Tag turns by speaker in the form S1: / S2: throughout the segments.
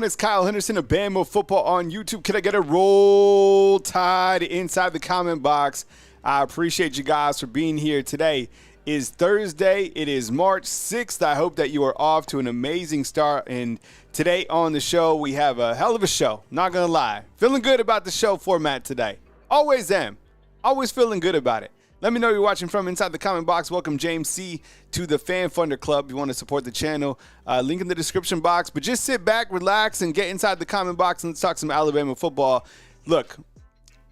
S1: It's Kyle Henderson of Bama Football on YouTube. Can I get a roll tide inside the comment box? I appreciate you guys for being here. Today is Thursday. It is March 6th. I hope that you are off to an amazing start. And today on the show, we have a hell of a show. Not going to lie. Feeling good about the show format today. Always am. Always feeling good about it. Let me know you're watching from inside the comment box. Welcome James C. to the Fan Funder Club. If you want to support the channel, link in the description box. But just sit back, relax, and get inside the comment box and let's talk some Alabama football. Look,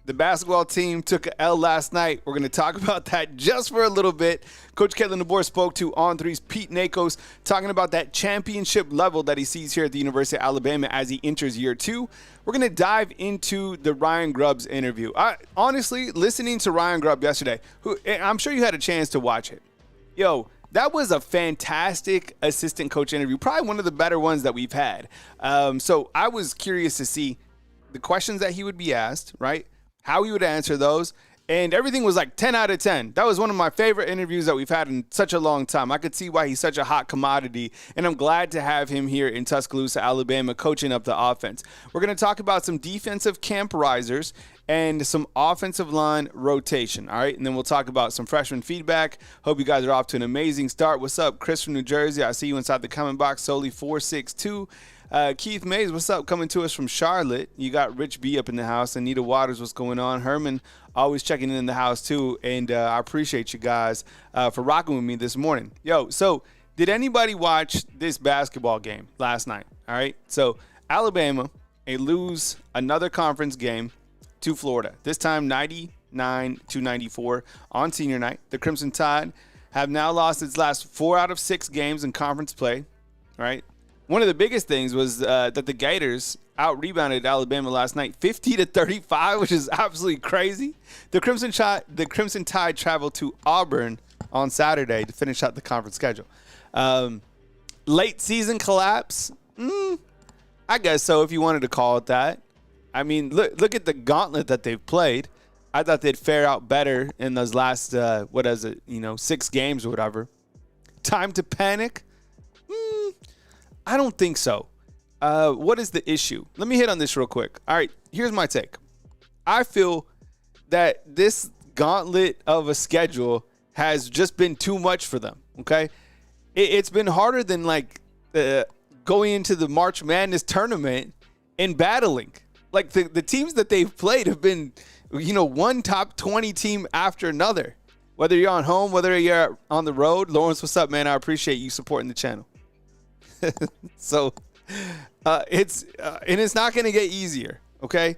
S1: the basketball team took an L last night. We're going to talk about that just for a little bit. Coach Kellen DeBoer spoke to On3's Pete Nakos, talking about that championship level that he sees here at the University of Alabama as he enters year 2. We're going to dive into the Ryan Grubb's interview. Honestly, listening to Ryan Grubb yesterday, who I'm sure you had a chance to watch it. Yo, that was a fantastic assistant coach interview, probably one of the better ones that we've had. So I was curious to see the questions that he would be asked, right? How he would answer those, and everything was like 10 out of 10. That was one of my favorite interviews that we've had in such a long time. I could see why he's such a hot commodity, and I'm glad to have him here in Tuscaloosa, Alabama, coaching up the offense. We're going to talk about some defensive camp risers and some offensive line rotation, all right? And then we'll talk about some freshman feedback. Hope you guys are off to an amazing start. What's up, Chris from New Jersey? I see you inside the comment box, Soli462. Keith Mays, what's up? Coming to us from Charlotte. You got Rich B up in the house. Anita Waters, what's going on? Herman, always checking in the house too. And I appreciate you guys for rocking with me this morning. Yo, so did anybody watch this basketball game last night? All right. So Alabama, they lose another conference game to Florida. This time 99-94 on senior night. The Crimson Tide have now lost its last 4 out of 6 games in conference play. All right. One of the biggest things was that the Gators out-rebounded Alabama last night 50-35, which is absolutely crazy. The Crimson Tide traveled to Auburn on Saturday to finish out the conference schedule. Late season collapse? I guess so, if you wanted to call it that. I mean, look at the gauntlet that they've played. I thought they'd fare out better in those last, 6 games or whatever. Time to panic? I don't think so. What is the issue? Let me hit on this real quick. All right, here's my take. I feel that this gauntlet of a schedule has just been too much for them, okay? It's been harder than, going into the March Madness tournament and battling. Like, the teams that they've played have been, one top 20 team after another. Whether you're on home, whether you're on the road. Lawrence, what's up, man? I appreciate you supporting the channel. So it's not going to get easier, okay?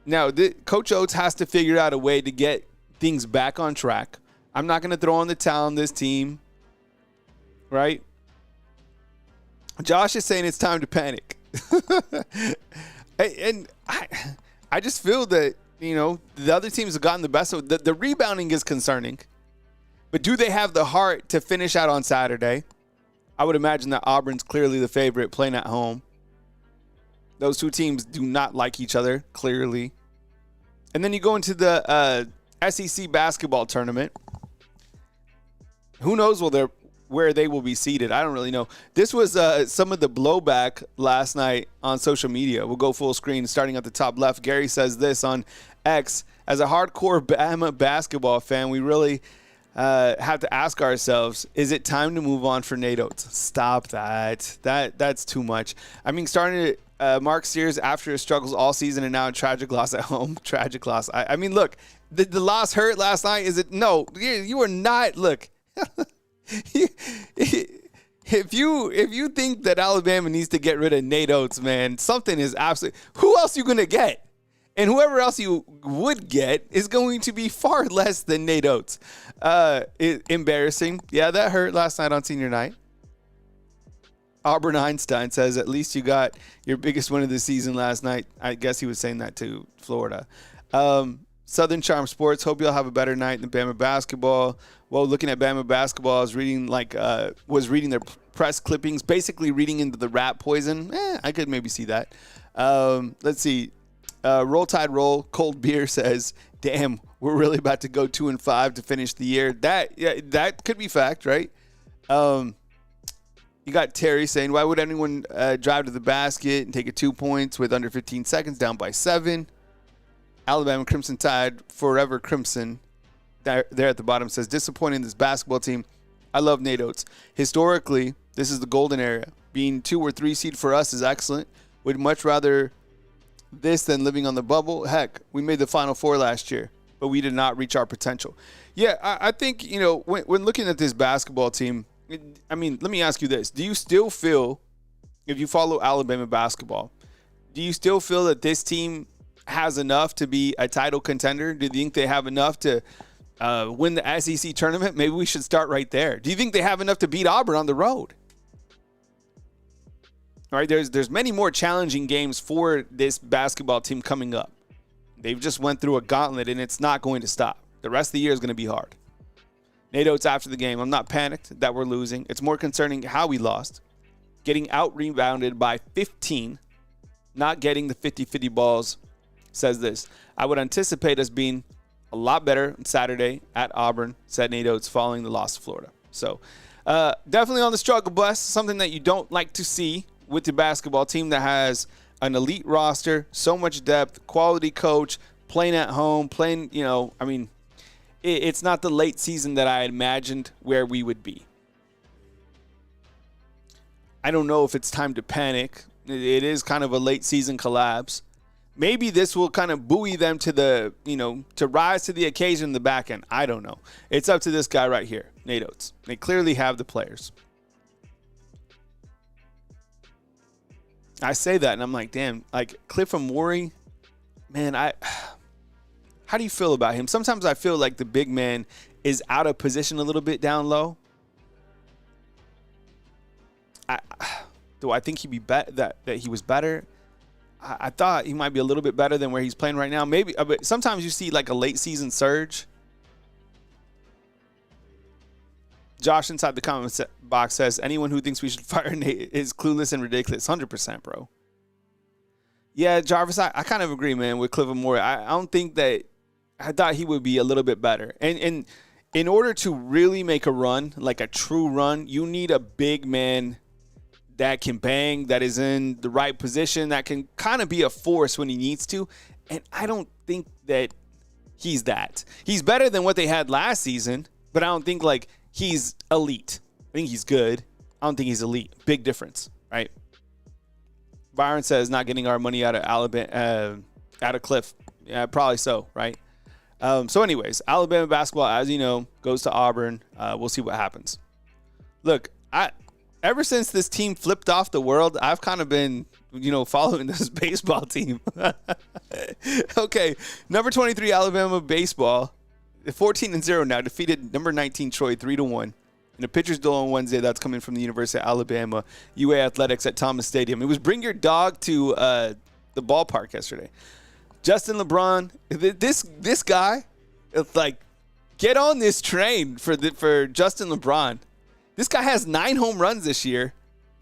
S1: Now, Coach Oates has to figure out a way to get things back on track. I'm not going to throw in the towel on this team, right? Josh is saying it's time to panic. And I just feel that, the other teams have gotten the best of it. The rebounding is concerning. But do they have the heart to finish out on Saturday? I would imagine that Auburn's clearly the favorite playing at home. Those two teams do not like each other, clearly. And then you go into the SEC basketball tournament. Who knows where they will be seated? I don't really know. This was some of the blowback last night on social media. We'll go full screen starting at the top left. Gary says this on X. As a hardcore Bama basketball fan, we really have to ask ourselves, is it time to move on for Nate Oates? Stop that. That's too much. I mean, starting Mark Sears after his struggles all season and now a tragic loss at home. Tragic loss. I mean, look, the loss hurt last night. Is it? No, you are not. Look, if you think that Alabama needs to get rid of Nate Oates, man, something is absolutely. Who else you gonna get? And whoever else you would get is going to be far less than Nate Oates. Embarrassing. Yeah, that hurt last night on senior night. Auburn Einstein says, at least you got your biggest win of the season last night. I guess he was saying that to Florida. Southern Charm Sports, hope you'll have a better night than Bama basketball. Well, looking at Bama basketball, I was reading their press clippings, basically reading into the rat poison. I could maybe see that. Let's see. Roll Tide Roll, Cold Beer says, damn, we're really about to go 2-5 to finish the year. That could be fact, right? You got Terry saying, why would anyone drive to the basket and take a 2 points with under 15 seconds, down by 7? Alabama Crimson Tide, forever Crimson, there at the bottom says, disappointing this basketball team. I love Nate Oates. Historically, this is the golden era. Being 2 or 3 seed for us is excellent. Would much rather this than living on the bubble. Heck, we made the Final Four last year, but we did not reach our potential. Yeah, I think, when looking at this basketball team, let me ask you this. Do you still feel, if you follow Alabama basketball, do you still feel that this team has enough to be a title contender? Do you think they have enough to win the SEC tournament? Maybe we should start right there. Do you think they have enough to beat Auburn on the road? All right, there's many more challenging games for this basketball team coming up. They've just went through a gauntlet, and it's not going to stop. The rest of the year is going to be hard. Nate Oates after the game, I'm not panicked that we're losing. It's more concerning how we lost. Getting out-rebounded by 15, not getting the 50-50 balls, says this. I would anticipate us being a lot better on Saturday at Auburn, said Nate Oates following the loss to Florida. So definitely on the struggle bus, something that you don't like to see with the basketball team that has an elite roster, so much depth, quality coach, playing at home, it's not the late season that I imagined where we would be. I don't know if it's time to panic. It is kind of a late season collapse. Maybe this will kind of buoy them to to rise to the occasion in the back end. I don't know. It's up to this guy right here, Nate Oates. They clearly have the players. I say that, and I'm like, damn, like Cliff Amore, man, how do you feel about him? Sometimes I feel like the big man is out of position a little bit down low. Do I think he'd be that he was better? I thought he might be a little bit better than where he's playing right now. Maybe, but sometimes you see like a late season surge. Josh inside the comment box says, anyone who thinks we should fire Nate is clueless and ridiculous. 100%, bro. Yeah, Jarvis, I kind of agree, man, with Cliff Amore. I don't think that – I thought he would be a little bit better. And in order to really make a run, like a true run, you need a big man that can bang, that is in the right position, that can kind of be a force when he needs to. And I don't think that he's that. He's better than what they had last season, but I don't think, like, he's elite. I think he's good. I don't think he's elite. Big difference, right? Byron says not getting our money out of Alabama, out of Cliff. Yeah, probably so, right? So anyways, Alabama basketball, as you know, goes to Auburn. We'll see what happens. Look, ever since this team flipped off the world, I've kind of been, following this baseball team. Okay, number 23 Alabama baseball, 14-0 now, defeated number 19 Troy 3-1. And a pitcher's duel on Wednesday. That's coming from the University of Alabama, UA Athletics at Thomas Stadium. It was bring your dog to the ballpark yesterday. Justin LeBron, this guy, it's like, get on this train for Justin LeBron. This guy has 9 home runs this year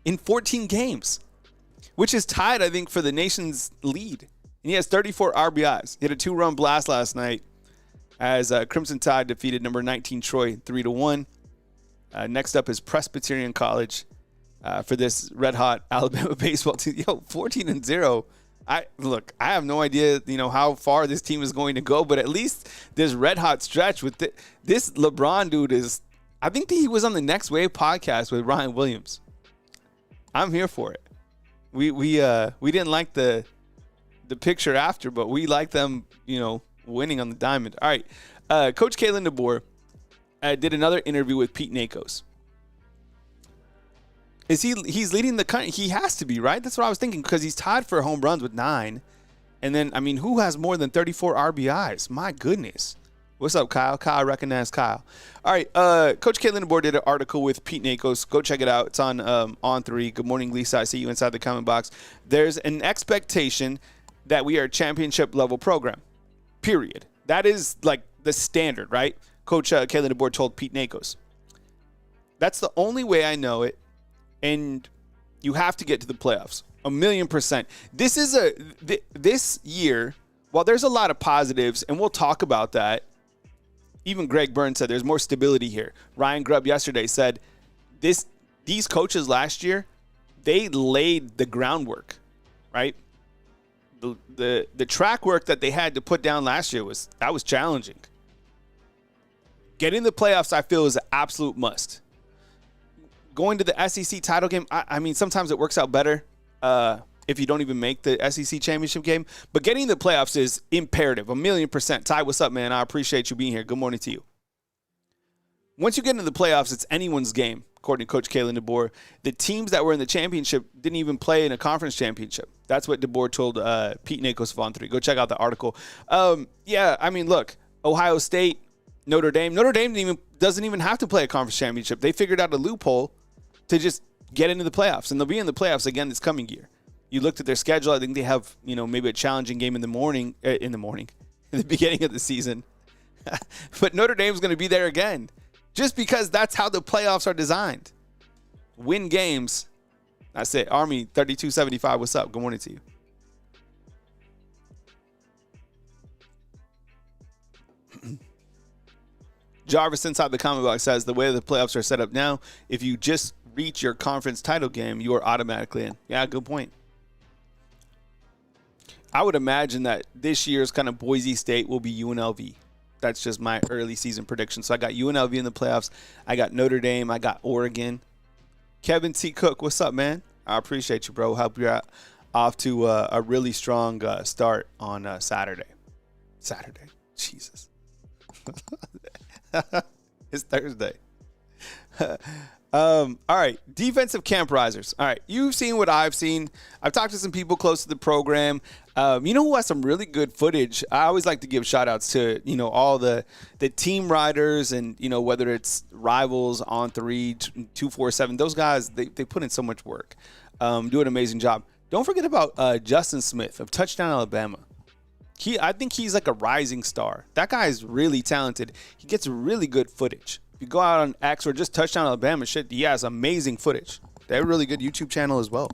S1: in 14 games, which is tied, I think, for the nation's lead. And he has 34 RBIs. He had a 2-run blast last night as Crimson Tide defeated number 19 Troy 3-1. Next up is Presbyterian College for this red-hot Alabama baseball team. 14-0. I have no idea, how far this team is going to go, but at least this red-hot stretch with this LeBron dude is – I think that he was on the Next Wave podcast with Ryan Williams. I'm here for it. We didn't like the picture after, but we like them, winning on the diamond. All right, Coach Kalen DeBoer did another interview with Pete Nakos. He's leading the country? He has to be, right? That's what I was thinking, because he's tied for home runs with 9. And then, who has more than 34 RBIs? My goodness. What's up, Kyle? Kyle, I recognize Kyle. All right, Coach Caitlin DeBoer did an article with Pete Nakos. Go check it out. It's on On3. Good morning, Lisa. I see you inside the comment box. There's an expectation that we are a championship-level program, period. That is, like, the standard, right? Coach Caitlin DeBoer told Pete Nakos. That's the only way I know it, and you have to get to the playoffs. 1,000,000%. This year, while there's a lot of positives, and we'll talk about that, even Greg Burns said there's more stability here. Ryan Grubb yesterday said these these coaches last year, they laid the groundwork, right? The track work that they had to put down last year was challenging. Getting the playoffs, I feel, is an absolute must. Going to the SEC title game, I mean, sometimes it works out better if you don't even make the SEC championship game. But getting the playoffs is imperative, 1,000,000%. Ty, what's up, man? I appreciate you being here. Good morning to you. Once you get into the playoffs, it's anyone's game, according to Coach Kalen DeBoer. The teams that were in the championship didn't even play in a conference championship. That's what DeBoer told Pete Nakos of On 3. Go check out the article. Yeah, I mean, look, Ohio State, Notre Dame. Notre Dame doesn't even have to play a conference championship. They figured out a loophole to just get into the playoffs, and they'll be in the playoffs again this coming year. You looked at their schedule. I think they have, maybe a challenging game in the beginning of the season. But Notre Dame's going to be there again. Just because that's how the playoffs are designed. Win games. That's it. Army 3275, what's up? Good morning to you. Jarvis inside the comment box says, the way the playoffs are set up now, if you just reach your conference title game, you are automatically in. Yeah, good point. I would imagine that this year's kind of Boise State will be UNLV. That's just my early season prediction. So I got UNLV in the playoffs. I got Notre Dame. I got Oregon. Kevin T. Cook, what's up, man? I appreciate you, bro. Hope you're off to a really strong start on Saturday. Jesus. It's Thursday. All right, defensive camp risers. All right, you've seen what I've seen. I've talked to some people close to the program. You know who has some really good footage? I always like to give shout-outs to, all the team riders and, whether it's Rivals, On 3, 247. Those guys, they put in so much work. Do an amazing job. Don't forget about Justin Smith of Touchdown Alabama. I think he's like a rising star. That guy is really talented. He gets really good footage. If you go out on X or just Touchdown Alabama, he has amazing footage. They have a really good YouTube channel as well.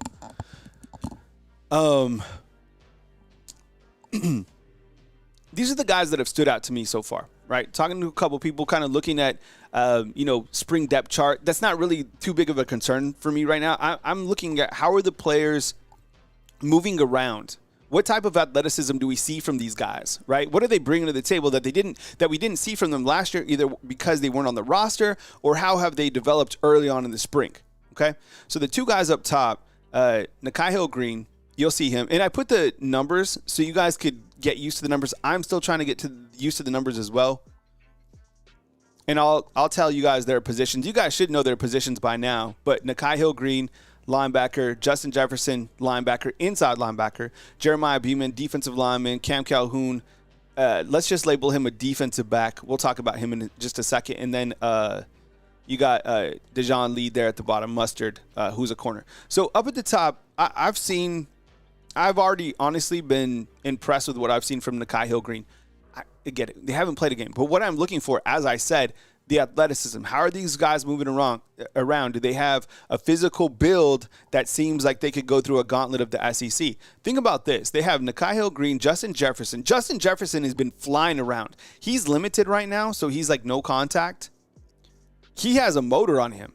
S1: These are the guys that have stood out to me so far, right? Talking to a couple people, kind of looking at, spring depth chart. That's not really too big of a concern for me right now. I'm looking at how are the players moving around. What type of athleticism do we see from these guys, right? What are they bringing to the table that we didn't see from them last year, either because they weren't on the roster or how have they developed early on in the spring, okay? So the two guys up top, Nikhil Green, you'll see him. And I put the numbers so you guys could get used to the numbers. I'm still trying to get used to the numbers as well. And I'll tell you guys their positions. You guys should know their positions by now, but Nikhil Green, linebacker, Justin Jefferson, linebacker, inside linebacker, Jeremiah Beeman, defensive lineman, Cam Calhoun, let's just label him a defensive back. We'll talk about him in just a second. And then you got Dejon Lee there at the bottom, Mustard, who's a corner. So up at the top, I've already honestly been impressed with what I've seen from Nikhil Green. I get it. They haven't played a game. But what I'm looking for, as I said, the athleticism. How are these guys moving around? Do they have a physical build that seems like they could go through a gauntlet of the SEC? Think about this. They have Nikhil Green, Justin Jefferson. Justin Jefferson has been flying around. He's limited right now, so he's like no contact. He has a motor on him.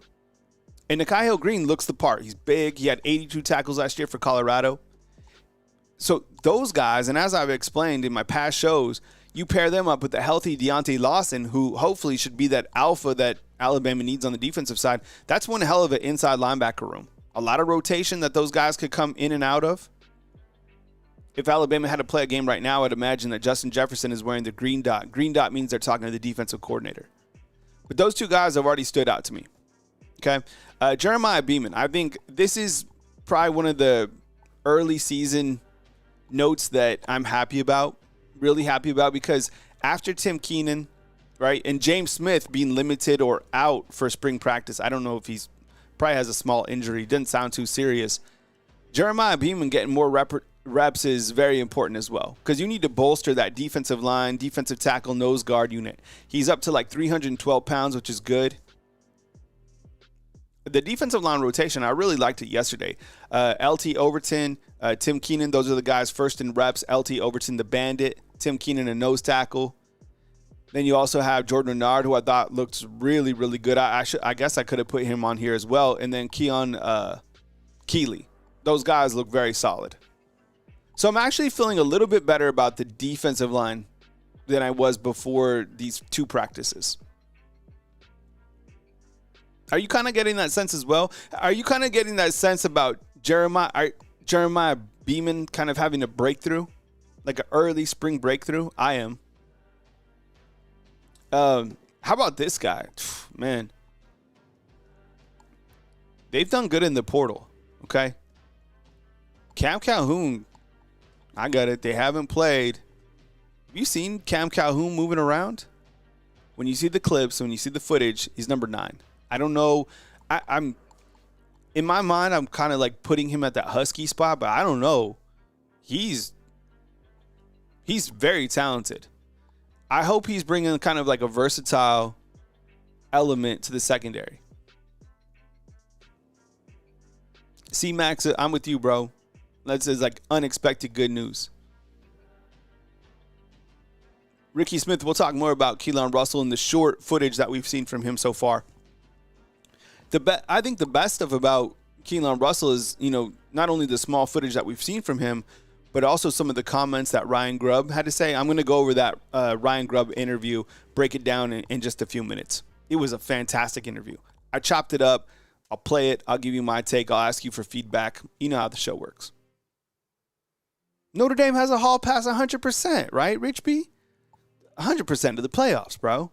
S1: And Nikhil Green looks the part. He's big. He had 82 tackles last year for Colorado. So those guys, and as I've explained in my past shows, you pair them up with the healthy Deontay Lawson, who hopefully should be that alpha that Alabama needs on the defensive side. That's one hell of an inside linebacker room. A lot of rotation that those guys could come in and out of. If Alabama had to play a game right now, I'd imagine that Justin Jefferson is wearing the green dot. Green dot means they're talking to the defensive coordinator. But those two guys have already stood out to me. Okay, Jeremiah Beeman. I think this is probably one of the early season notes that I'm happy about. Really happy about, because after Tim Keenan, right, and James Smith being limited or out for spring practice, I don't know if he's probably has a small injury. Didn't sound too serious. Jeremiah Beeman getting more reps is very important as well, because you need to bolster that defensive line, defensive tackle, nose guard unit. He's up to like 312 pounds, which is good. The defensive line rotation, I really liked it yesterday. LT Overton, Tim Keenan, those are the guys first in reps. LT Overton, the bandit. Tim Keenan, a nose tackle. Then you also have Jordan Renard, who I thought looked really, really good. I guess I could have put him on here as well. And then Keon Keeley. Those guys look very solid. So I'm actually feeling a little bit better about the defensive line than I was before these two practices. Are you kind of getting that sense as well? Are you kind of getting that sense about Jeremiah Beeman kind of having a breakthrough? Like an early spring breakthrough? I am. How about this guy? Man. They've done good in the portal, okay? Cam Calhoun, I got it. They haven't played. Have you seen Cam Calhoun moving around? When you see the clips, when you see the footage, he's number 9. I don't know. I'm in my mind, I'm kind of like putting him at that Husky spot, but I don't know. He's very talented. I hope he's bringing kind of like a versatile element to the secondary. C-Max, I'm with you, bro. That's like unexpected good news. Ricky Smith, we'll talk more about Keelan Russell and the short footage that we've seen from him so far. I think the best stuff about Keelan Russell is, not only the small footage that we've seen from him, but also some of the comments that Ryan Grubb had to say. I'm going to go over that Ryan Grubb interview, break it down in just a few minutes. It was a fantastic interview. I chopped it up. I'll play it. I'll give you my take. I'll ask you for feedback. You know how the show works. Notre Dame has a hall pass 100%, right, Rich B? 100% of the playoffs, bro.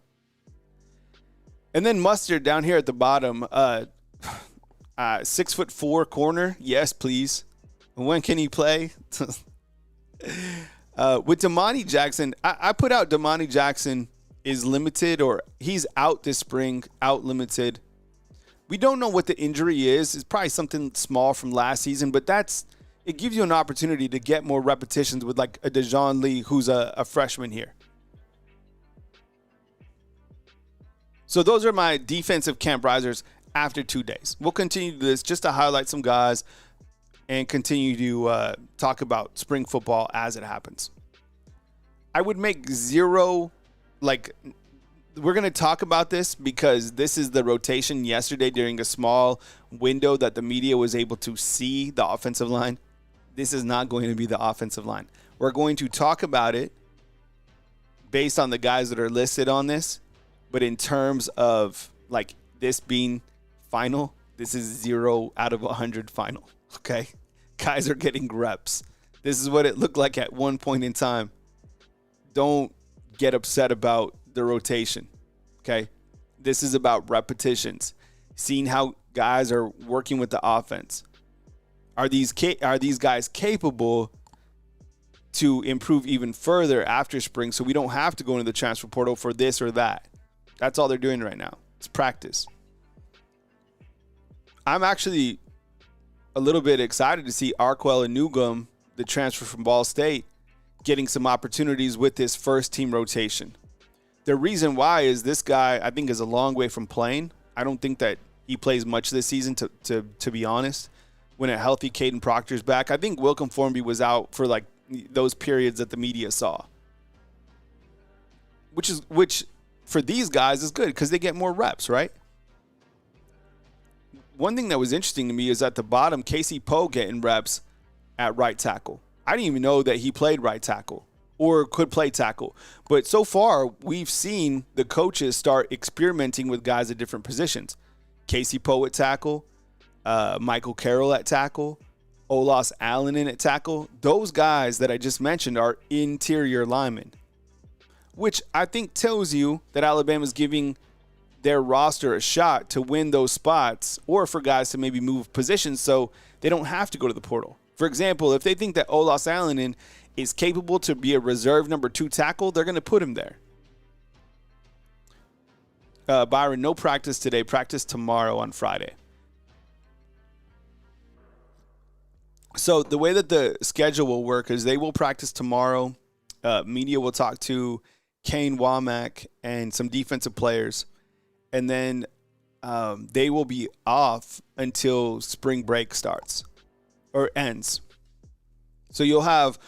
S1: And then Mustard down here at the bottom, 6'4" corner. Yes, please. When can he play? With Damani Jackson, I put out Damani Jackson is limited, or he's out this spring, out limited. We don't know what the injury is. It's probably something small from last season, but it gives you an opportunity to get more repetitions with like a Dejon Lee, who's a freshman here. So those are my defensive camp risers after 2 days. We'll continue this just to highlight some guys and continue to talk about spring football as it happens. I would make zero, we're going to talk about this because this is the rotation yesterday during a small window that the media was able to see the offensive line. This is not going to be the offensive line. We're going to talk about it based on the guys that are listed on this. But in terms of this being final, this is 0 out of 100 final. Okay? Guys are getting reps. This is what it looked like at one point in time. Don't get upset about the rotation. Okay? This is about repetitions. Seeing how guys are working with the offense. Are these guys capable to improve even further after spring so we don't have to go into the transfer portal for this or that? That's all they're doing right now. It's practice. I'm actually a little bit excited to see Arquel Anugum, the transfer from Ball State, getting some opportunities with this first team rotation. The reason why is this guy, I think, is a long way from playing. I don't think that he plays much this season, to be honest. When a healthy Caden Proctor's back, I think Wilcom Formby was out for those periods that the media saw. Which for these guys is good because they get more reps, right? One thing that was interesting to me is at the bottom, Casey Poe getting reps at right tackle. I didn't even know that he played right tackle or could play tackle. But so far, we've seen the coaches start experimenting with guys at different positions. Casey Poe at tackle, Michael Carroll at tackle, Olas Allen at tackle. Those guys that I just mentioned are interior linemen, which I think tells you that Alabama's giving their roster a shot to win those spots or for guys to maybe move positions so they don't have to go to the portal. For example, if they think that Olas Allen is capable to be a reserve number 2 tackle, they're going to put him there. Byron, no practice today. Practice tomorrow on Friday. So the way that the schedule will work is they will practice tomorrow. Media will talk to Kane Womack and some defensive players. And then they will be off until spring break starts or ends. So you'll have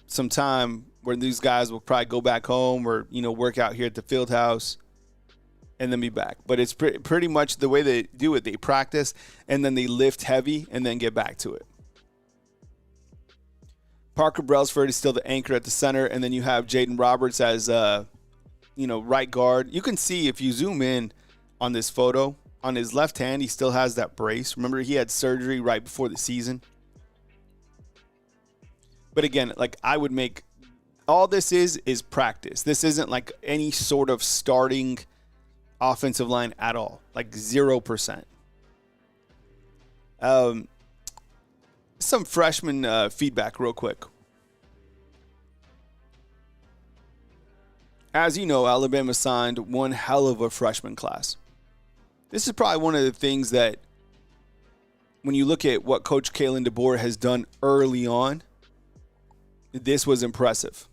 S1: some time where these guys will probably go back home or work out here at the field house and then be back. But it's pretty much the way they do it. They practice and then they lift heavy and then get back to it. Parker Brailsford is still the anchor at the center, and then you have Jaden Roberts as right guard. You can see if you zoom in on this photo, on his left hand, he still has that brace. Remember, he had surgery right before the season. But again, like I would make all this is practice. This isn't like any sort of starting offensive line at all, like 0%. Some freshman feedback real quick. As you know, Alabama signed one hell of a freshman class. This is probably one of the things that when you look at what Coach Kalen DeBoer has done early on, this was impressive.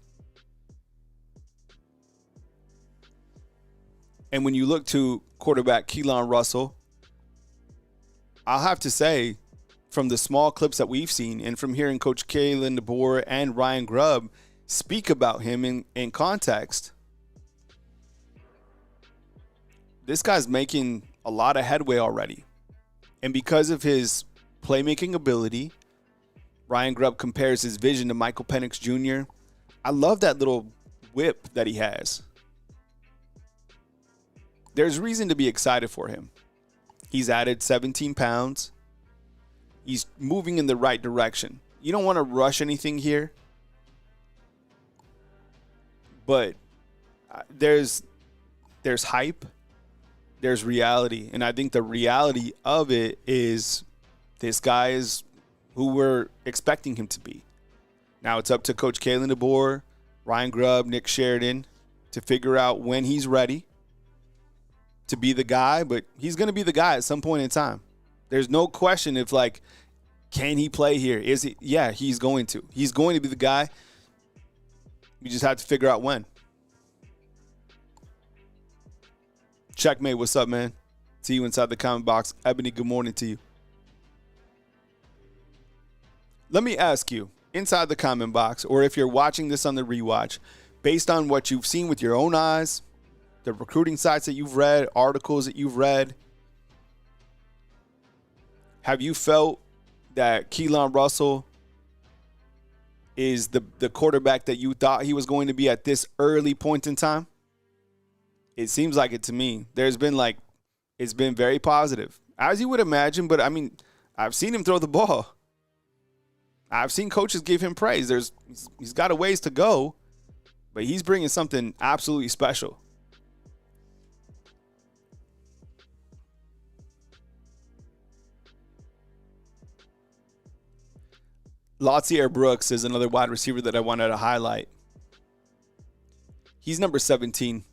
S1: And when you look to quarterback Keelan Russell, I'll have to say, from the small clips that we've seen and from hearing Coach Kalen DeBoer and Ryan Grubb speak about him in context, this guy's making a lot of headway already. And because of his playmaking ability, Ryan Grubb compares his vision to Michael Penix Jr. I love that little whip that he has. There's reason to be excited for him. He's added 17 pounds. He's moving in the right direction. You don't want to rush anything here. But there's hype. There's reality. And I think the reality of it is this guy is who we're expecting him to be. Now it's up to Coach Kalen DeBoer, Ryan Grubb, Nick Sheridan to figure out when he's ready to be the guy. But he's going to be the guy at some point in time. There's no question if, like, can he play here? Is he? Yeah, he's going to. He's going to be the guy. We just have to figure out when. Checkmate, what's up, man? See you inside the comment box. Ebony, good morning to you. Let me ask you, inside the comment box, or if you're watching this on the rewatch, based on what you've seen with your own eyes, the recruiting sites that you've read, articles that you've read, have you felt that Keelan Russell is the quarterback that you thought he was going to be at this early point in time? It seems like it to me. It's been very positive, as you would imagine. But I mean, I've seen him throw the ball. I've seen coaches give him praise. He's got a ways to go, but he's bringing something absolutely special. Latsier Brooks is another wide receiver that I wanted to highlight. He's number 17.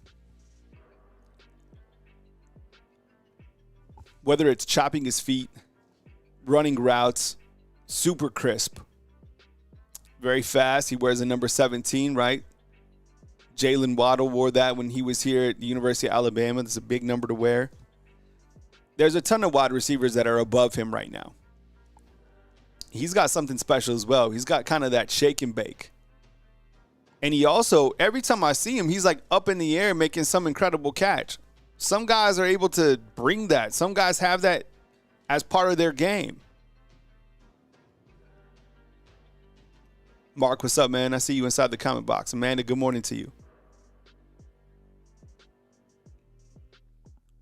S1: Whether it's chopping his feet, running routes, super crisp, very fast. He wears a number 17, right? Jalen Waddle wore that when he was here at the University of Alabama. That's a big number to wear. There's a ton of wide receivers that are above him right now. He's got something special as well. He's got kind of that shake and bake. And he also, every time I see him, he's like up in the air making some incredible catch. Some guys are able to bring that. Some guys have that as part of their game. Mark, what's up, man? I see you inside the comment box. Amanda, good morning to you.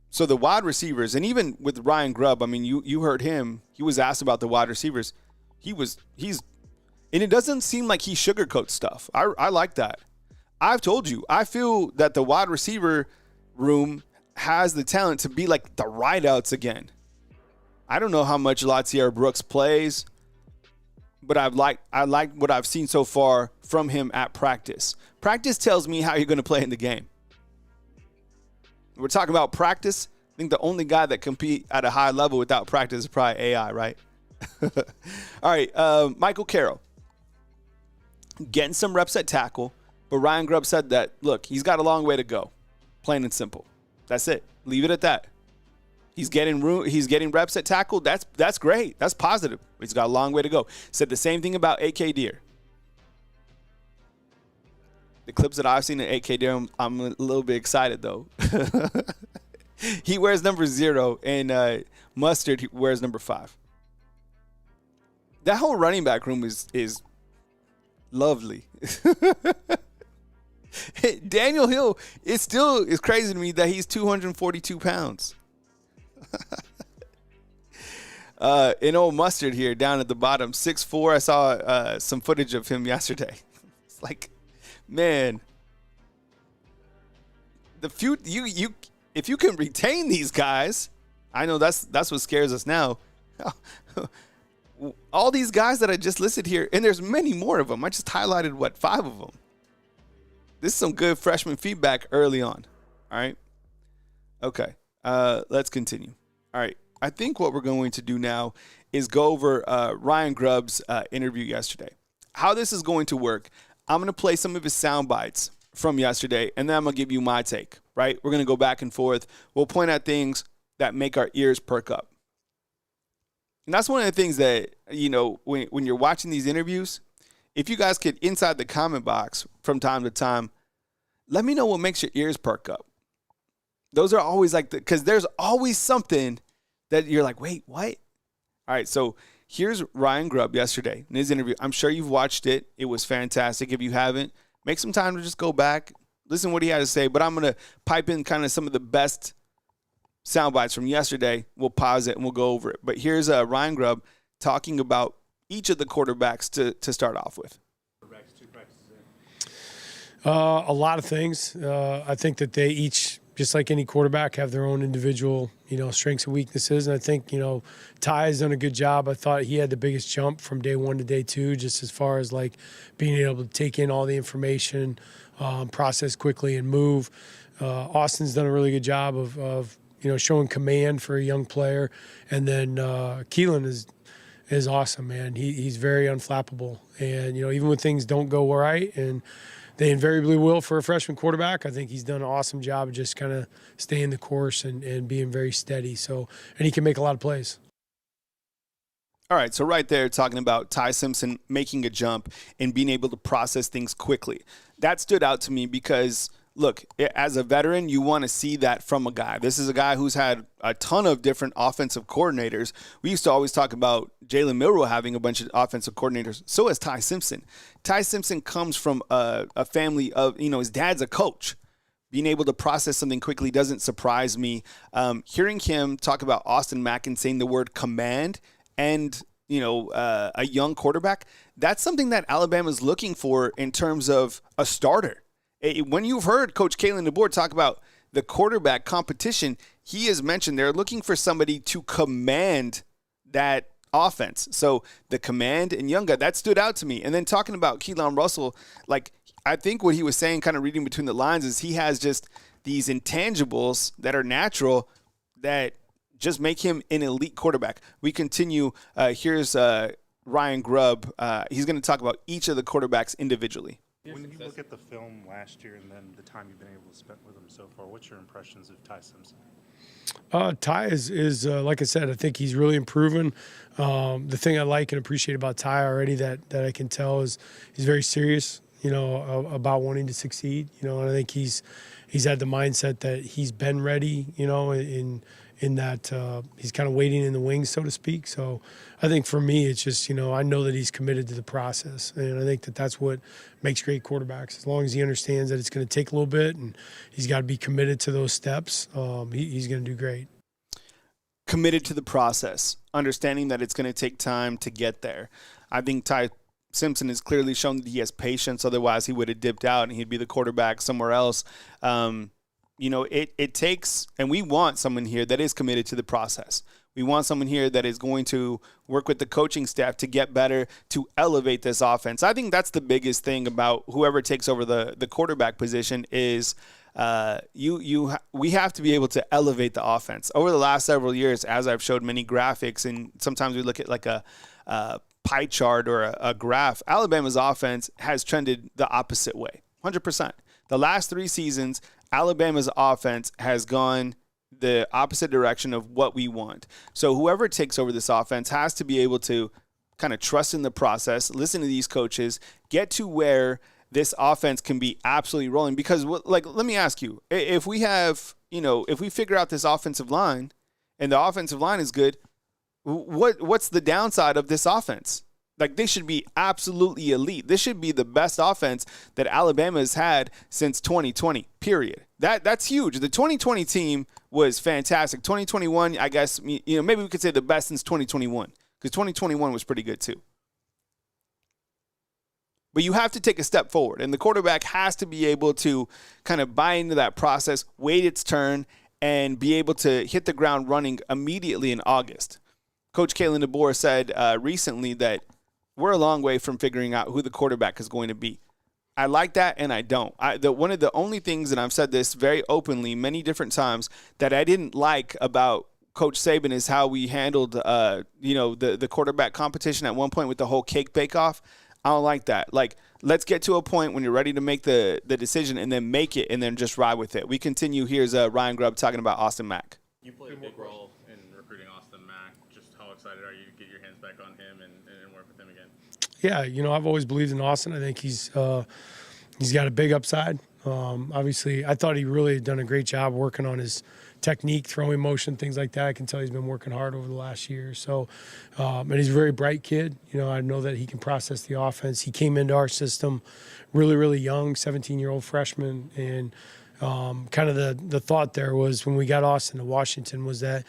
S1: So the wide receivers, and even with Ryan Grubb, I mean, you heard him. He was asked about the wide receivers. And it doesn't seem like he sugarcoats stuff. I like that. I've told you, I feel that the wide receiver room has the talent to be like the rideouts again. I don't know how much Latsier Brooks plays, but I like what I've seen so far from him at practice. Practice tells me how you're going to play in the game. We're talking about practice. I think the only guy that compete at a high level without practice is probably AI, right? All right, Michael Carroll. Getting some reps at tackle, but Ryan Grubb said that, look, he's got a long way to go. Plain and simple. That's it. Leave it at that. He's getting reps at tackle. That's great. That's positive. He's got a long way to go. Said the same thing about AK Deer. The clips that I've seen of AK Deer, I'm a little bit excited though. He wears number 0, and Mustard wears number 5. That whole running back room is lovely. Daniel Hill is crazy to me that he's 242 pounds. And old Mustard here down at the bottom, 6'4". I saw some footage of him yesterday. It's like, man, if you can retain these guys, I know that's what scares us now. All these guys that I just listed here, and there's many more of them. I just highlighted 5 of them. This is some good freshman feedback early on. All right. Okay. Let's continue. All right. I think what we're going to do now is go over Ryan Grubb's interview yesterday. How this is going to work, I'm going to play some of his sound bites from yesterday, and then I'm going to give you my take, right? We're going to go back and forth. We'll point out things that make our ears perk up. And that's one of the things that, when you're watching these interviews, if you guys could, inside the comment box from time to time, let me know what makes your ears perk up. Those are always because there's always something that you're like, wait, what? All right, so here's Ryan Grubb yesterday in his interview. I'm sure you've watched it. It was fantastic. If you haven't, make some time to just go back, listen to what he had to say. But I'm going to pipe in kind of some of the best sound bites from yesterday. We'll pause it and we'll go over it. But here's Ryan Grubb talking about each of the quarterbacks to start off with.
S2: A lot of things. I think that they each, just like any quarterback, have their own individual, strengths and weaknesses. And I think, Ty has done a good job. I thought he had the biggest jump from day 1 to day 2, just as far as being able to take in all the information, process quickly and move. Austin's done a really good job of showing command for a young player. And then Keelan is awesome, man. He's very unflappable. And, even when things don't go right, and they invariably will for a freshman quarterback, I think he's done an awesome job of just kind of staying the course and being very steady. And he can make a lot of plays.
S1: All right, so right there talking about Ty Simpson making a jump and being able to process things quickly. That stood out to me because, look, as a veteran, you want to see that from a guy. This is a guy who's had a ton of different offensive coordinators. We used to always talk about Jalen Milroe having a bunch of offensive coordinators. So has Ty Simpson. Ty Simpson comes from a family of, his dad's a coach. Being able to process something quickly doesn't surprise me. Hearing him talk about Austin Mack and saying the word command and, a young quarterback, that's something that Alabama's looking for in terms of a starter. When you've heard Coach Kalen DeBoer talk about the quarterback competition, he has mentioned they're looking for somebody to command that offense. So the command and young guy, that stood out to me. And then talking about Keelan Russell, I think what he was saying, kind of reading between the lines, is he has just these intangibles that are natural that just make him an elite quarterback. We continue. Here's Ryan Grubb. He's going to talk about each of the quarterbacks individually.
S3: When you look at the film last year and then the time you've been able to spend with him so far, what's your impressions of Ty Simpson?
S2: Ty is like I said, I think he's really improving. The thing I like and appreciate about Ty already that I can tell is he's very serious, about wanting to succeed, and I think he's had the mindset that he's been ready, in that he's kind of waiting in the wings, so to speak. So I think for me, it's just, I know that he's committed to the process. And I think that that's what makes great quarterbacks. As long as he understands that it's going to take a little bit and he's got to be committed to those steps, he's going to do great.
S1: Committed to the process, understanding that it's going to take time to get there. I think Ty Simpson has clearly shown that he has patience. Otherwise, he would have dipped out and he'd be the quarterback somewhere else. It takes, and we want someone here that is committed to the process. We want someone here that is going to work with the coaching staff to get better, to elevate this offense. I think that's the biggest thing about whoever takes over the quarterback position is we have to be able to elevate the offense. Over the last several years, as I've showed many graphics, and sometimes we look at a pie chart or a graph, Alabama's offense has trended the opposite way, 100%. The last 3 seasons, Alabama's offense has gone the opposite direction of what we want. So whoever takes over this offense has to be able to kind of trust in the process, listen to these coaches, get to where this offense can be absolutely rolling. Because, like, let me ask you, if we have, if we figure out this offensive line and the offensive line is good, what's the downside of this offense? Like, they should be absolutely elite. This should be the best offense that Alabama has had since 2020, period. That's huge. The 2020 team was fantastic. 2021, I guess, maybe we could say the best since 2021, because 2021 was pretty good too. But you have to take a step forward, and the quarterback has to be able to kind of buy into that process, wait its turn, and be able to hit the ground running immediately in August. Coach Kalen DeBoer said recently that we're a long way from figuring out who the quarterback is going to be. I like that, and I don't. One of the only things, and I've said this very openly many different times, that I didn't like about Coach Saban is how we handled, the quarterback competition at one point with the whole cake bake-off. I don't like that. Like, let's get to a point when you're ready to make the decision and then make it and then just ride with it. We continue. Here's Ryan Grubb talking about Austin Mack.
S4: You played a big role in recruiting Austin Mack. Just how excited are you to get your hands back on him and work with him again?
S2: Yeah, I've always believed in Austin. I think he's got a big upside. Obviously, I thought he really had done a great job working on his technique, throwing motion, things like that. I can tell he's been working hard over the last year. So, and he's a very bright kid. I know that he can process the offense. He came into our system really, really young, 17-year-old freshman. And kind of the thought there was when we got Austin to Washington was that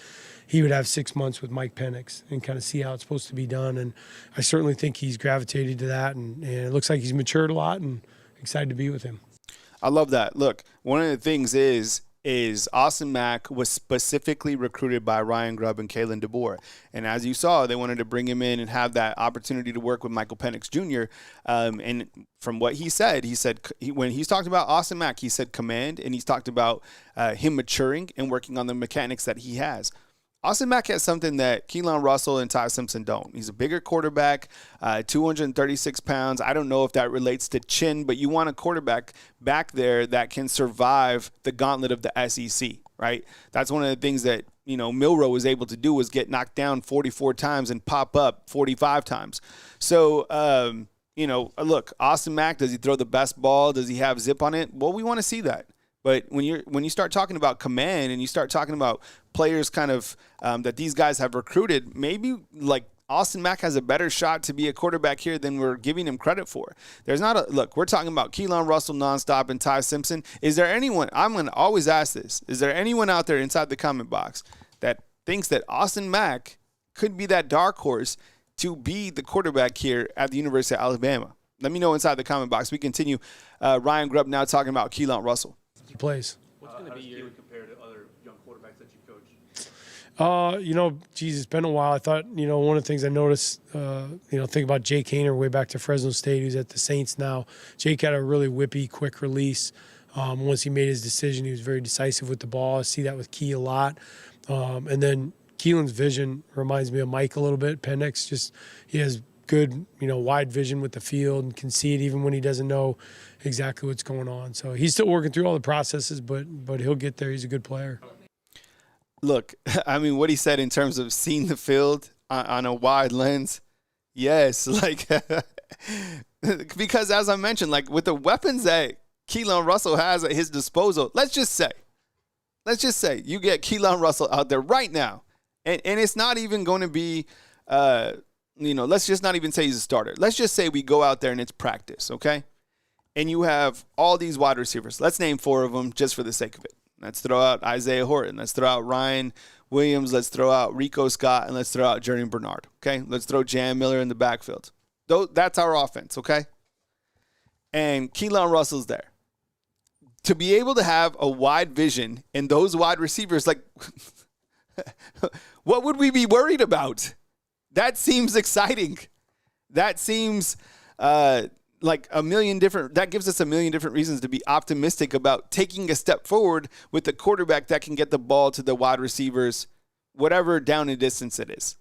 S2: he would have 6 months with Mike Penix and kind of see how it's supposed to be done. And I certainly think he's gravitated to that. And it looks like he's matured a lot, and excited to be with him.
S1: I love that. Look, one of the things is Austin Mack was specifically recruited by Ryan Grubb and Kalen DeBoer. And as you saw, they wanted to bring him in and have that opportunity to work with Michael Penix Jr. And from what he said when he's talked about Austin Mack, he said command, and he's talked about him maturing and working on the mechanics that he has. Austin Mack has something that Keelan Russell and Ty Simpson don't. He's a bigger quarterback, 236 pounds. I don't know if that relates to chin, but you want a quarterback back there that can survive the gauntlet of the SEC, right? That's one of the things that, Milroe was able to do, was get knocked down 44 times and pop up 45 times. So, look, Austin Mack, does he throw the best ball? Does he have zip on it? Well, we want to see that. But when you start talking about command and you start talking about players kind of that these guys have recruited, maybe like Austin Mack has a better shot to be a quarterback here than we're giving him credit for. Look, we're talking about Keelan Russell nonstop and Ty Simpson. Is there anyone, I'm going to always ask this, is there anyone out there inside the comment box that thinks that Austin Mack could be that dark horse to be the quarterback here at the University of Alabama? Let me know inside the comment box. We continue. Ryan Grubb now talking about Keelan Russell.
S2: He plays.
S4: What's going to be your compared to other young quarterbacks that you coach?
S2: It's been a while. I thought, one of the things I noticed, think about Jake Haener way back to Fresno State, who's at the Saints now. Jake had a really whippy, quick release. Once he made his decision, he was very decisive with the ball. I see that with Key a lot. And then Keelan's vision reminds me of Mike a little bit. Penix, he has good, wide vision with the field and can see it even when he doesn't know exactly what's going on. So he's still working through all the processes, but he'll get there. He's a good player.
S1: Look, I mean, what he said in terms of seeing the field on a wide lens, yes, because as I mentioned, with the weapons that Keelan Russell has at his disposal, let's just say you get Keelan Russell out there right now, and it's not even going to be, let's just not even say he's a starter. Let's just say we go out there and it's practice, okay? And you have all these wide receivers. Let's name 4 of them just for the sake of it. Let's throw out Isaiah Horton. Let's throw out Ryan Williams. Let's throw out Rico Scott. And let's throw out Jordan Bernard. Okay? Let's throw Jan Miller in the backfield. That's our offense, okay? And Keelan Russell's there. To be able to have a wide vision in those wide receivers, what would we be worried about? That seems exciting. That seems that gives us a million different reasons to be optimistic about taking a step forward with a quarterback that can get the ball to the wide receivers, whatever down and distance it is.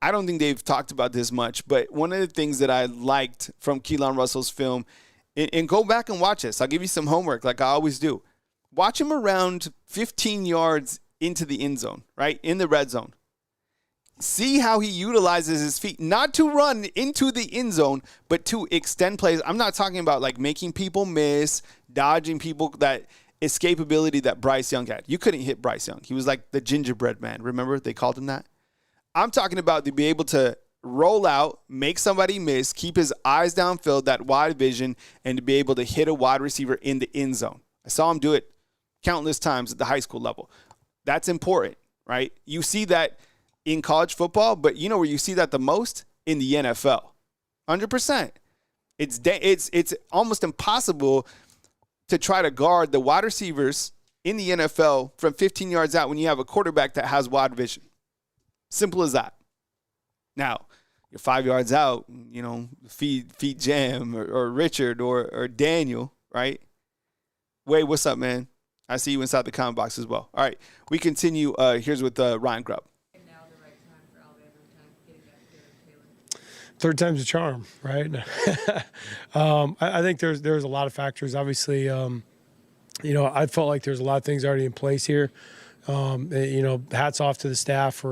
S1: I don't think they've talked about this much, but one of the things that I liked from Keelan Russell's film, and go back and watch this. I'll give you some homework like I always do. watch him around 15 yards into the end zone, right? In the red zone. See how he utilizes his feet, not to run into the end zone, but to extend plays. I'm not talking about like making people miss, dodging people, that escapability that Bryce Young had. You couldn't hit Bryce Young. He was like the gingerbread man. Remember they called him that? I'm talking about to be able to roll out, make somebody miss, keep his eyes downfield, that wide vision, and to be able to hit a wide receiver in the end zone. I saw him do it countless times at the high school level. That's important, right? You see that in college football, but you know where you see that the most? In the NFL. 100%. It's almost impossible to try to guard the wide receivers in the NFL from 15 yards out when you have a quarterback that has wide vision. Simple as that. Now, you're 5 yards out, you know, feed Jam or Richard or Daniel, right? Wade, what's up, man? I see you inside the comment box as well. All right, we continue. Here's with Ryan Grubb.
S2: Third time's a charm, right? I think there's a lot of factors. Obviously, you know, I felt like there's a lot of things already in place here. You know, hats off to the staff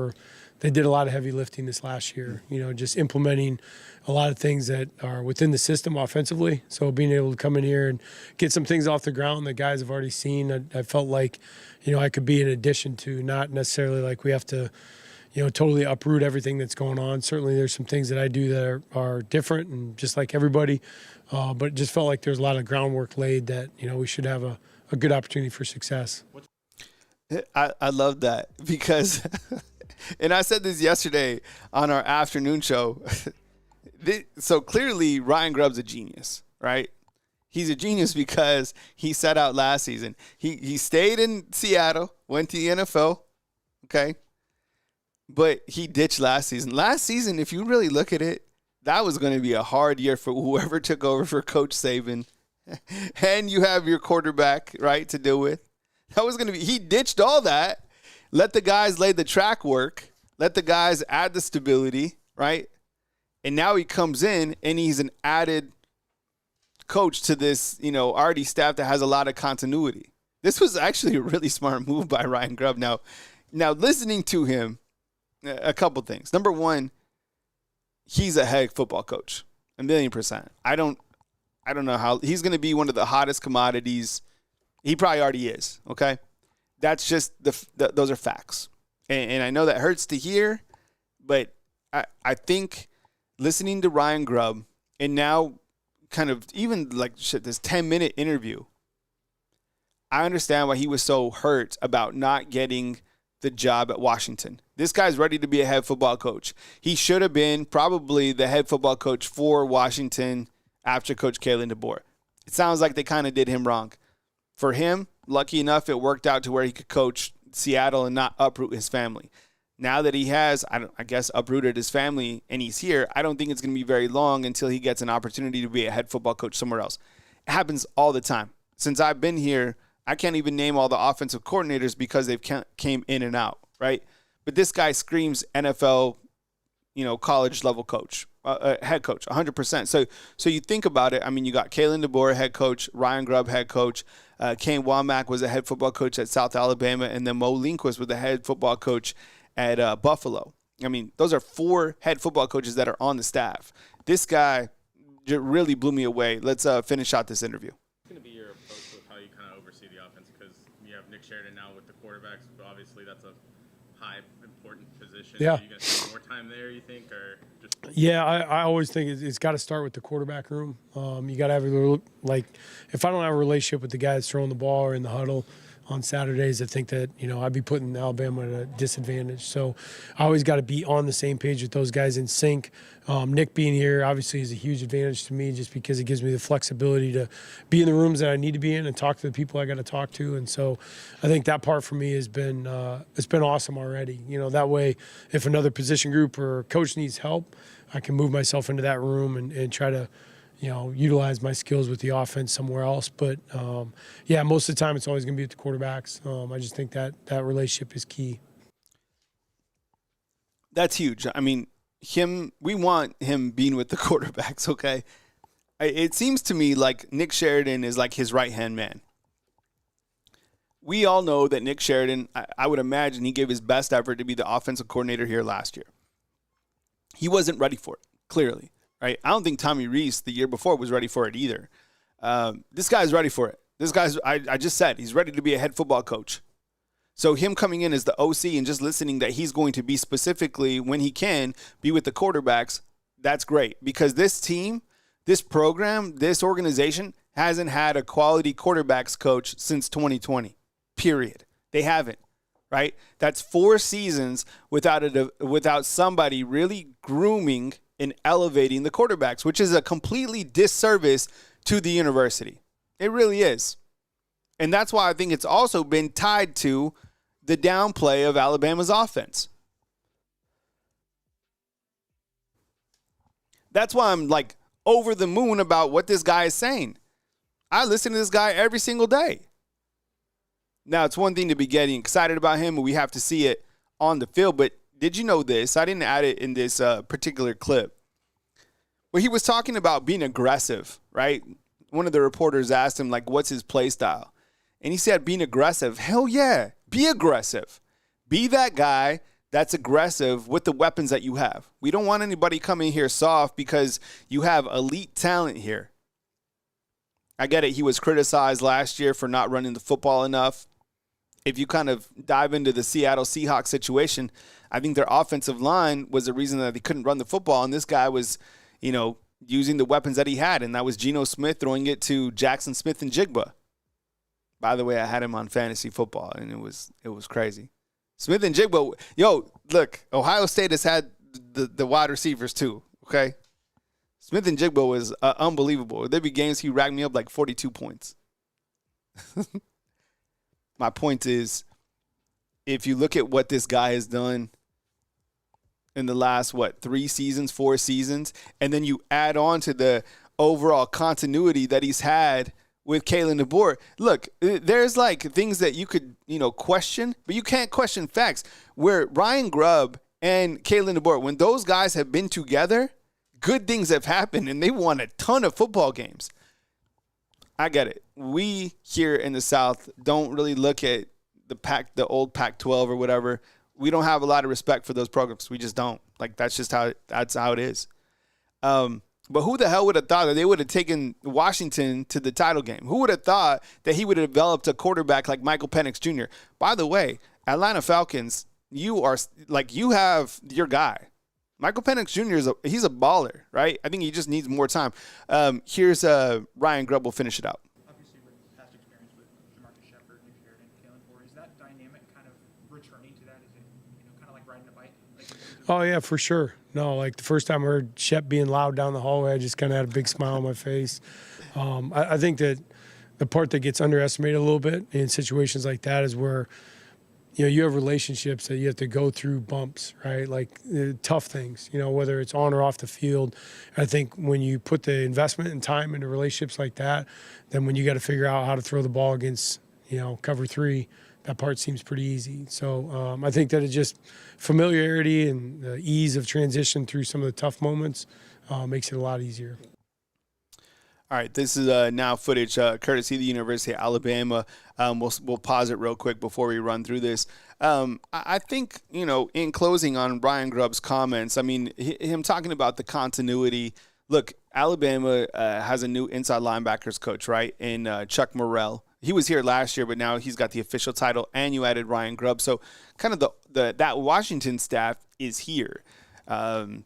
S2: they did a lot of heavy lifting this last year, you know, just implementing a lot of things that are within the system offensively. So being able to come in here and get some things off the ground that guys have already seen, I felt like, you know, I could be an addition to, not necessarily like we have to, you know, totally uproot everything that's going on. Certainly there's some things that I do that are different and just like everybody, but it just felt like there's a lot of groundwork laid that, you know, we should have a good opportunity for success.
S1: I love that because – and I said this yesterday on our afternoon show. So clearly Ryan Grubb's a genius, right? He's a genius because he set out last season. He stayed in Seattle, went to the NFL, okay? But he ditched last season. Last season, if you really look at it, that was going to be a hard year for whoever took over for Coach Saban. And you have your quarterback, right, to deal with. That was going to be – he ditched all that. Let the guys lay the track work. Let the guys add the stability, right? And now he comes in and he's an added coach to this, you know, already staff that has a lot of continuity. This was actually a really smart move by Ryan Grubb. Now listening to him, a couple things. Number one, he's a head football coach, 1,000,000%. I don't know how he's going to be one of the hottest commodities. He probably already is. Okay. That's just those are facts. And I know that hurts to hear, but I think listening to Ryan Grubb and now kind of even like this 10-minute interview, I understand why he was so hurt about not getting the job at Washington. This guy's ready to be a head football coach. He should have been probably the head football coach for Washington after Coach Kalen DeBoer. It sounds like they kind of did him wrong. For him, lucky enough, it worked out to where he could coach Seattle and not uproot his family. Now that he has, I guess, uprooted his family and he's here, I don't think it's going to be very long until he gets an opportunity to be a head football coach somewhere else. It happens all the time. Since I've been here, I can't even name all the offensive coordinators because they've came in and out, right? But this guy screams NFL, you know, college level coach, head coach, 100%. So you think about it. I mean, you got Kalen DeBoer, head coach, Ryan Grubb, head coach. Kane Womack was a head football coach at South Alabama, and then Mo Lindquist was the head football coach at Buffalo. I mean, those are 4 head football coaches that are on the staff. This guy really blew me away. Let's finish out this interview.
S4: What's going to be your approach with how you kind of oversee the offense? Because you have Nick Sheridan now with the quarterbacks, but obviously that's a high, important position.
S2: Yeah.
S4: Are you going to spend more time there, you think, or just?
S2: Yeah, I always think it's got to start with the quarterback room. You got to have if I don't have a relationship with the guy that's throwing the ball or in the huddle on Saturdays, I think that, you know, I'd be putting Alabama at a disadvantage. So I always got to be on the same page with those guys in sync. Nick being here obviously is a huge advantage to me just because it gives me the flexibility to be in the rooms that I need to be in and talk to the people I got to talk to. And so I think that part for me has been it's been awesome already. You know, that way if another position group or coach needs help, I can move myself into that room and try to, you know, utilize my skills with the offense somewhere else. But, yeah, most of the time it's always going to be with the quarterbacks. I just think that relationship is key.
S1: That's huge. I mean, we want him being with the quarterbacks, okay? It seems to me like Nick Sheridan is like his right-hand man. we all know that Nick Sheridan, I would imagine he gave his best effort to be the offensive coordinator here last year. He wasn't ready for it, clearly, right? I don't think Tommy Rees the year before was ready for it either. This guy's ready for it. This guy's, I just said, he's ready to be a head football coach. So him coming in as the OC and just listening that he's going to be specifically, when he can, be with the quarterbacks, that's great. Because this team, this program, this organization hasn't had a quality quarterbacks coach since 2020, period. They haven't, right? That's 4 seasons without somebody really grooming and elevating the quarterbacks, which is a completely disservice to the university. It really is. And that's why I think it's also been tied to the downplay of Alabama's offense. That's why I'm like over the moon about what this guy is saying. I listen to this guy every single day. Now, it's one thing to be getting excited about him, and we have to see it on the field. But did you know this? I didn't add it in this particular clip. But he was talking about being aggressive, right? One of the reporters asked him, like, what's his play style? And he said, being aggressive. Hell yeah, be aggressive. Be that guy that's aggressive with the weapons that you have. We don't want anybody coming here soft because you have elite talent here. I get it. He was criticized last year for not running the football enough. If you kind of dive into the Seattle Seahawks situation, I think their offensive line was the reason that they couldn't run the football. And this guy was, using the weapons that he had. And that was Geno Smith throwing it to Jackson Smith and Jigba. By the way, I had him on fantasy football, and it was crazy. Smith and Jigba, look, Ohio State has had the wide receivers too, okay? Smith and Jigba was unbelievable. There'd be games he racked me up like 42 points. My point is, if you look at what this guy has done in the last, 3 seasons, 4 seasons, and then you add on to the overall continuity that he's had with Kalen DeBoer. Look, there's like things that you could, question, but you can't question facts. Where Ryan Grubb and Kalen DeBoer, when those guys have been together, good things have happened, and they won a ton of football games. I get it. We here in the South don't really look at the old Pac-12 or whatever. We don't have a lot of respect for those programs. We just don't. Like, that's just how it is. But who the hell would have thought that they would have taken Washington to the title game? Who would have thought that he would have developed a quarterback like Michael Penix Jr.? By the way, Atlanta Falcons, you have your guy. Michael Penix Jr. he's a baller, right? I think he just needs more time. Here's Ryan Grubb will finish it out.
S5: Obviously, with past experience with Jamarcus Shepard, Nick Sheridan, Kalen DeBoer, is that dynamic kind of returning to that? Is it kind of like riding a bike?
S2: Oh, yeah, for sure. No, like the first time I heard Shep being loud down the hallway, I just kind of had a big smile on my face. I think that the part that gets underestimated a little bit in situations like that is where, you have relationships that you have to go through bumps, right? Like tough things, whether it's on or off the field. I think when you put the investment and time into relationships like that, then when you got to figure out how to throw the ball against, cover 3, that part seems pretty easy. So I think that it's just familiarity and the ease of transition through some of the tough moments makes it a lot easier.
S1: All right, this is now footage courtesy of the University of Alabama. We'll pause it real quick before we run through this. I think, in closing on Ryan Grubb's comments, I mean, him talking about the continuity. Look, Alabama has a new inside linebackers coach, right, in Chuck Morrell. He was here last year, but now he's got the official title, and you added Ryan Grubb. So kind of that Washington staff is here. And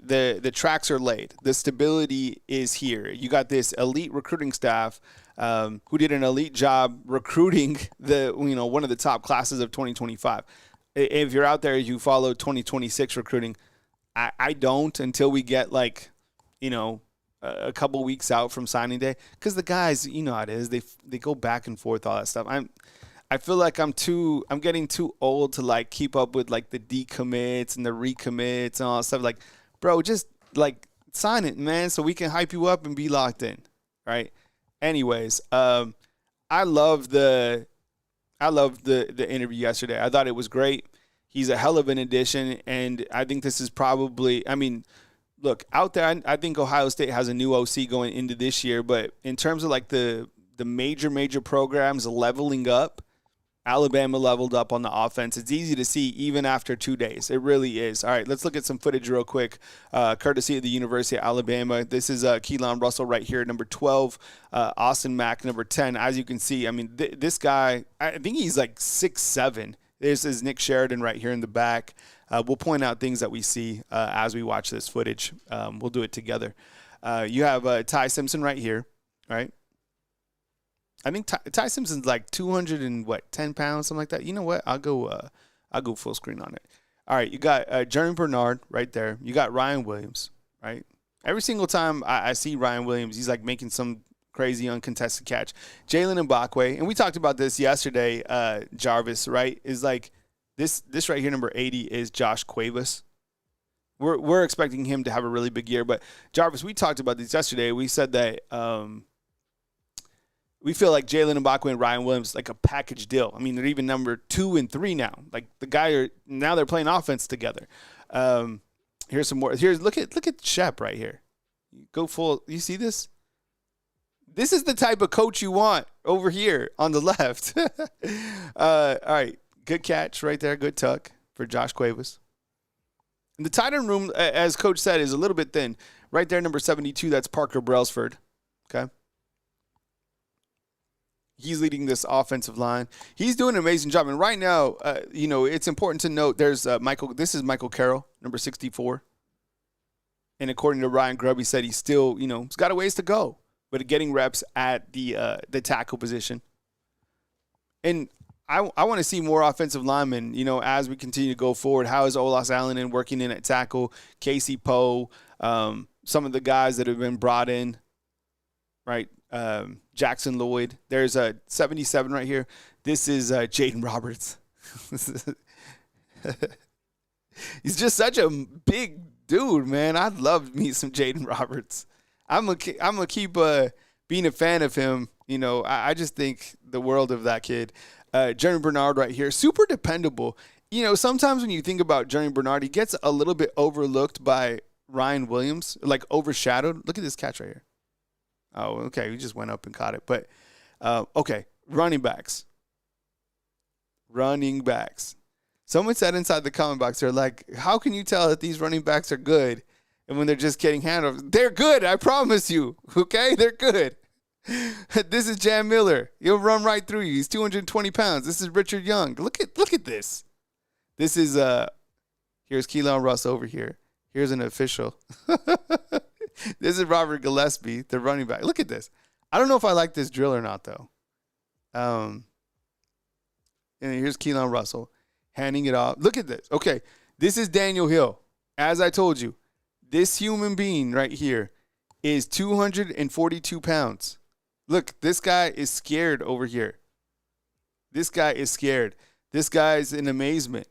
S1: the tracks are laid. The stability is here. You got this elite recruiting staff who did an elite job recruiting one of the top classes of 2025. If you're out there, you follow 2026 recruiting. I don't until we get a couple weeks out from signing day, because the guys, how it is, they go back and forth, all that stuff. I feel like I'm getting too old to keep up with the decommits and the recommits and all that stuff. Like, bro, just sign it, man, so we can hype you up and be locked in, right? Anyways, I love the interview yesterday. I thought it was great. He's a hell of an addition, and I think this is probably, look, out there, I think Ohio State has a new OC going into this year, but in terms of the major programs leveling up, Alabama leveled up on the offense. It's easy to see even after 2 days. It really is. All right, let's look at some footage real quick, courtesy of the University of Alabama. This is Keelan Russell right here, number 12, Austin Mack, number 10. As you can see, I mean, this guy, I think he's like 6'7". This is Nick Sheridan right here in the back. We'll point out things that we see as we watch this footage. We'll do it together. You have Ty Simpson right here, right? I think Ty Simpson's like 210 pounds, something like that. You know what? I'll go full screen on it. All right, you got Jeremy Bernard right there. You got Ryan Williams, right? Every single time I see Ryan Williams, he's like making some crazy uncontested catch. Jalen Mbakwe, and we talked about this yesterday, Jarvis, right? Is like this right here, number 80, is Josh Cuevas. We're expecting him to have a really big year. But Jarvis, we talked about this yesterday. We said that we feel like Jalen Mbakwe and Ryan Williams like a package deal. I mean, they're even number 2 and 3 now. Like now they're playing offense together. Here's some more. Look at Shep right here. Go full. You see this? This is the type of coach you want over here on the left. All right, good catch right there. Good tuck for Josh Cuevas. And the tight end room, as Coach said, is a little bit thin. Right there, number 72, that's Parker Brailsford. Okay. He's leading this offensive line. He's doing an amazing job. And right now, it's important to note there's Michael. This is Michael Carroll, number 64. And according to Ryan Grubb, he said he's still, he's got a ways to go, but getting reps at the tackle position. And I want to see more offensive linemen, as we continue to go forward. How is Olas Allen working in at tackle? Casey Poe, some of the guys that have been brought in, right? Jackson Lloyd. There's a 77 right here. This is Jaden Roberts. He's just such a big dude, man. I'd love to meet some Jaden Roberts. I'm gonna keep being a fan of him. I just think the world of that kid. Jeremy Bernard right here, super dependable. Sometimes when you think about Jeremy Bernard, he gets a little bit overlooked by Ryan Williams, like overshadowed. Look at this catch right here. Oh, okay. We just went up and caught it. But, okay, running backs. Someone said inside the comment box, they're like, how can you tell that these running backs are good and when they're just getting handoffs? They're good, I promise you. Okay? They're good. This is Jam Miller. He'll run right through you. He's 220 pounds. This is Richard Young. Look at this. This is, here's Keelan Russ over here. Here's an official. This is Robert Gillespie, the running back. Look at this. I don't know if I like this drill or not, though. And here's Keelan Russell handing it off. Look at this. Okay, this is Daniel Hill. As I told you, this human being right here is 242 pounds. Look, this guy is scared over here. This guy is scared. This guy's in amazement.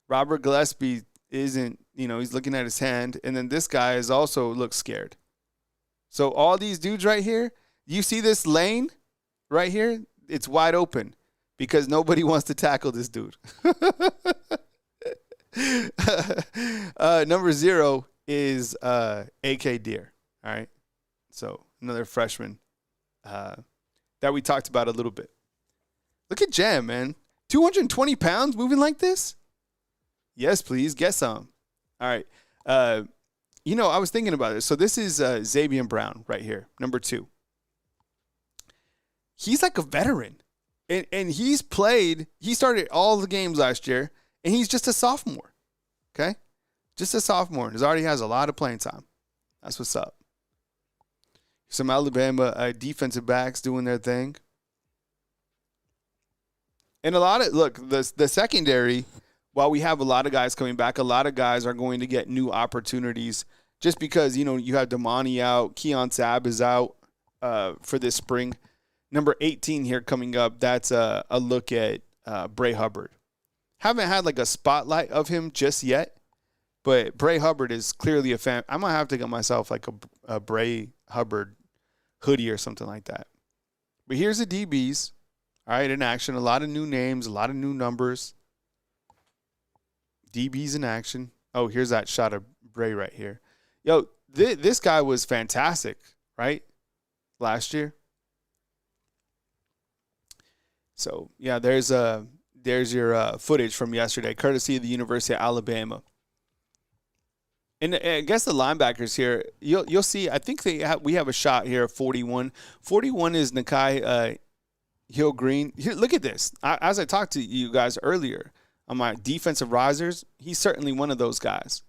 S1: Robert Gillespie isn't, he's looking at his hand. And then this guy is also looks scared. So all these dudes right here, you see this lane right here? It's wide open because nobody wants to tackle this dude. Number 0 is A.K. Deere. All right. So another freshman that we talked about a little bit. Look at Jam, man. 220 pounds moving like this? Yes, please. Get some. All right. I was thinking about this. So this is Xavier Brown right here, number 2. He's like a veteran. And he started all the games last year, and he's just a sophomore. Okay? Just a sophomore. And already has a lot of playing time. That's what's up. Some Alabama defensive backs doing their thing. And the secondary, while we have a lot of guys coming back, a lot of guys are going to get new opportunities just because, you have Damani out. Keon Sabb is out for this spring. Number 18 here coming up, that's a look at Bray Hubbard. Haven't had like a spotlight of him just yet, but Bray Hubbard is clearly a fan. I'm going to have to get myself like a Bray Hubbard hoodie or something like that. But here's the DBs, all right, in action. A lot of new names, a lot of new numbers. DBs in action. Oh, here's that shot of Bray right here. Yo, this guy was fantastic, right? Last year. So yeah, there's your footage from yesterday, courtesy of the University of Alabama. And I guess the linebackers here, you'll see. I think we have a shot here of 41. 41 is Nakai Hill Green. Here, look at this. As I talked to you guys earlier on my defensive risers, he's certainly one of those guys.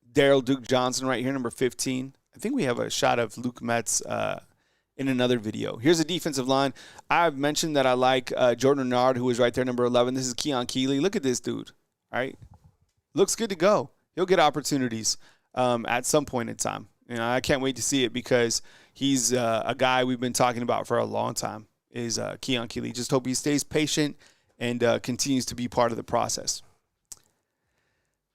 S1: Daryl Duke Johnson right here, number 15. I think we have a shot of Luke Metz in another video. Here's a defensive line. I've mentioned that I like Jordan Renard, who is right there, number 11. This is Keon Keeley. Look at this dude. All right. Looks good to go. He'll get opportunities at some point in time. You know, I can't wait to see it because he's a guy we've been talking about for a long time, is Keon Keeley. Just hope he stays patient and continues to be part of the process.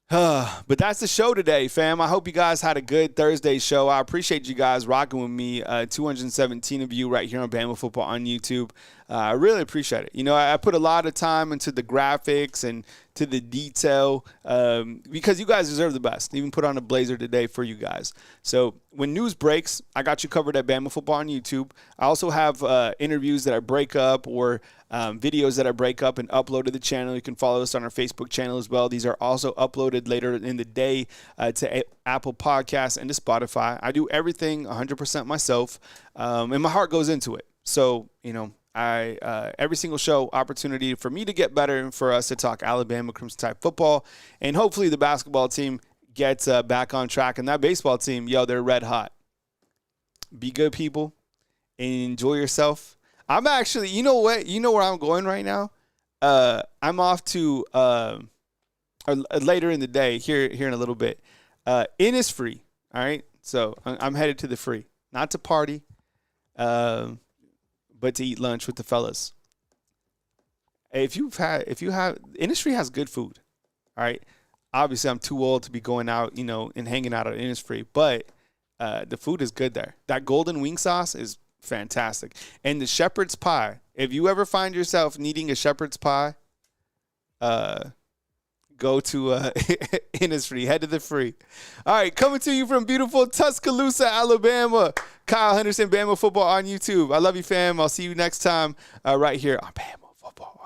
S1: But that's the show today, fam. I hope you guys had a good Thursday show. I appreciate you guys rocking with me. 217 of you right here on Bama Football on YouTube. I really appreciate it. You know, I put a lot of time into the graphics and to the detail because you guys deserve the best. Even put on a blazer today for you guys. So when news breaks, I got you covered at Bama Football on YouTube. I also have interviews that I break up or videos that I break up and upload to the channel. You can follow us on our Facebook channel as well. These are also uploaded later in the day to Apple Podcasts and to Spotify. I do everything 100% myself, and my heart goes into it. So, you know, every single show, opportunity for me to get better and for us to talk Alabama Crimson Tide football. And hopefully the basketball team gets back on track. And that baseball team, they're red hot. Be good, people. And enjoy yourself. I'm actually, you know what? You know where I'm going right now? I'm off to, or later in the day, here in a little bit. Innisfree, all right? So I'm headed to the free. Not to party, but to eat lunch with the fellas. If you have, Innisfree has good food, all right? Obviously, I'm too old to be going out, and hanging out at Innisfree, but the food is good there. That golden wing sauce is fantastic. And the shepherd's pie, if you ever find yourself needing a shepherd's pie, go to Innisfree. Head to the free. All right, coming to you from beautiful Tuscaloosa, Alabama. Kyle Henderson, Bama Football on YouTube. I love you, fam. I'll see you next time right here on Bama Football.